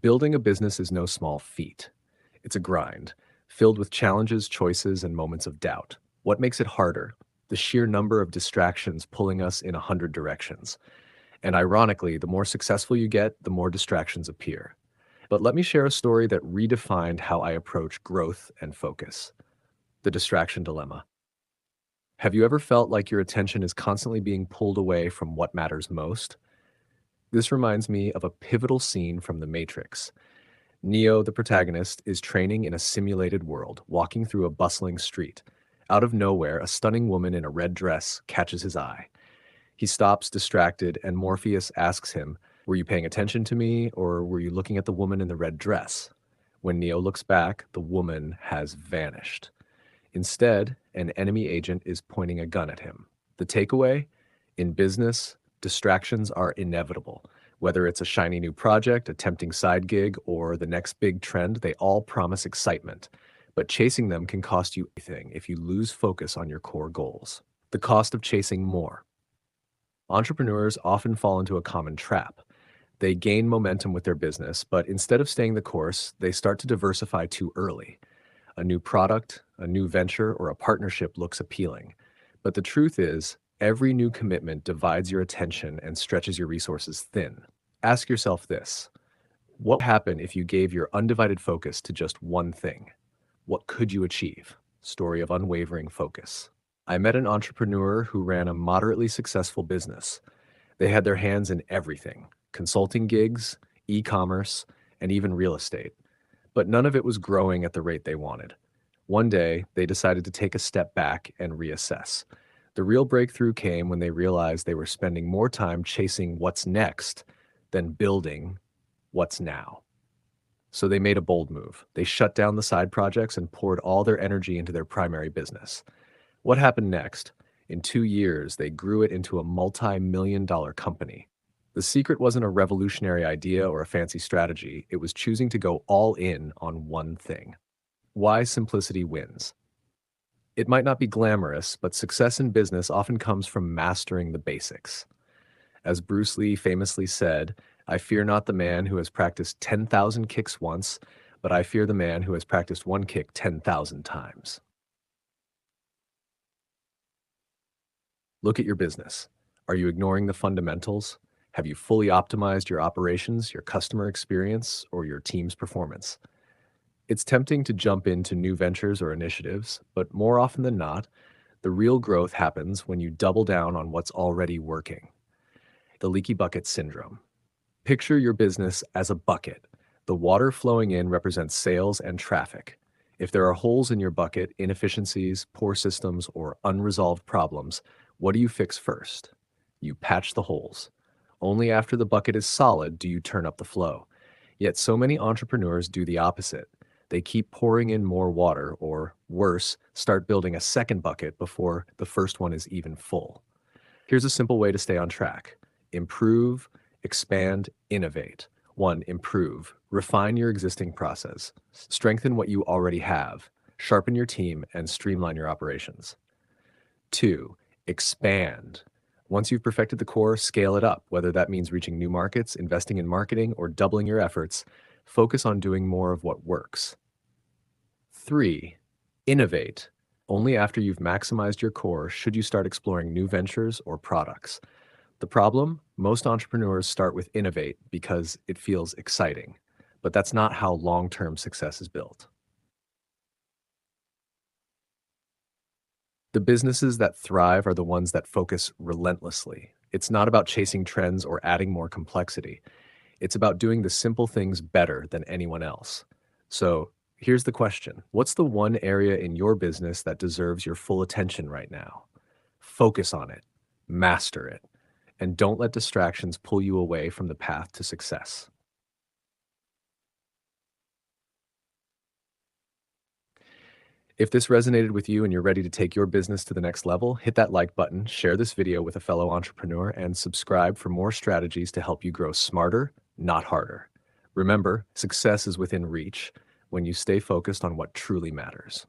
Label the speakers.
Speaker 1: Building a business is no small feat. It's a grind, filled with challenges, choices, and moments of doubt. What makes it harder? The sheer number of distractions pulling us in 100 directions. And ironically, the more successful you get, the more distractions appear. But let me share a story that redefined how I approach growth and focus. The distraction dilemma. Have you ever felt like your attention is constantly being pulled away from what matters most? This reminds me of a pivotal scene from The Matrix. Neo, the protagonist, is training in a simulated world, walking through a bustling street. Out of nowhere, a stunning woman in a red dress catches his eye. He stops, distracted, and Morpheus asks him, "Were you paying attention to me, or were you looking at the woman in the red dress?" When Neo looks back, the woman has vanished. Instead, an enemy agent is pointing a gun at him. The takeaway? In business, distractions are inevitable. Whether it's a shiny new project, a tempting side gig, or the next big trend, they all promise excitement. But chasing them can cost you everything if you lose focus on your core goals. The cost of chasing more. Entrepreneurs often fall into a common trap. They gain momentum with their business, but instead of staying the course, they start to diversify too early. A new product, a new venture, or a partnership looks appealing. But the truth is, every new commitment divides your attention and stretches your resources thin. Ask yourself this: what would happen if you gave your undivided focus to just one thing? What could you achieve? Story of unwavering focus. I met an entrepreneur who ran a moderately successful business. They had their hands in everything: consulting gigs, e-commerce, and even real estate. But none of it was growing at the rate they wanted. One day, they decided to take a step back and reassess. The real breakthrough came when they realized they were spending more time chasing what's next than building what's now. So they made a bold move. They shut down the side projects and poured all their energy into their primary business. What happened next? In 2 years, they grew it into a multi-million-dollar company. The secret wasn't a revolutionary idea or a fancy strategy. It was choosing to go all in on one thing. Why simplicity wins. It might not be glamorous, but success in business often comes from mastering the basics. As Bruce Lee famously said, "I fear not the man who has practiced 10,000 kicks once, but I fear the man who has practiced one kick 10,000 times." Look at your business. Are you ignoring the fundamentals? Have you fully optimized your operations, your customer experience, or your team's performance? It's tempting to jump into new ventures or initiatives, but more often than not, the real growth happens when you double down on what's already working. The leaky bucket syndrome. Picture your business as a bucket. The water flowing in represents sales and traffic. If there are holes in your bucket, inefficiencies, poor systems, or unresolved problems, what do you fix first? You patch the holes. Only after the bucket is solid do you turn up the flow. Yet so many entrepreneurs do the opposite. They keep pouring in more water, or worse, start building a second bucket before the first one is even full. Here's a simple way to stay on track. Improve, expand, innovate. 1. Improve. Refine your existing process. Strengthen what you already have. Sharpen your team and streamline your operations. 2. Expand. Once you've perfected the core, scale it up, whether that means reaching new markets, investing in marketing, or doubling your efforts. Focus on doing more of what works. 3. Innovate. Only after you've maximized your core should you start exploring new ventures or products. The problem? Most entrepreneurs start with innovate because it feels exciting, but that's not how long-term success is built. The businesses that thrive are the ones that focus relentlessly. It's not about chasing trends or adding more complexity. It's about doing the simple things better than anyone else. So here's the question. What's the one area in your business that deserves your full attention right now? Focus on it, master it, and don't let distractions pull you away from the path to success. If this resonated with you and you're ready to take your business to the next level, hit that like button, share this video with a fellow entrepreneur, and subscribe for more strategies to help you grow smarter, not harder. Remember, success is within reach when you stay focused on what truly matters.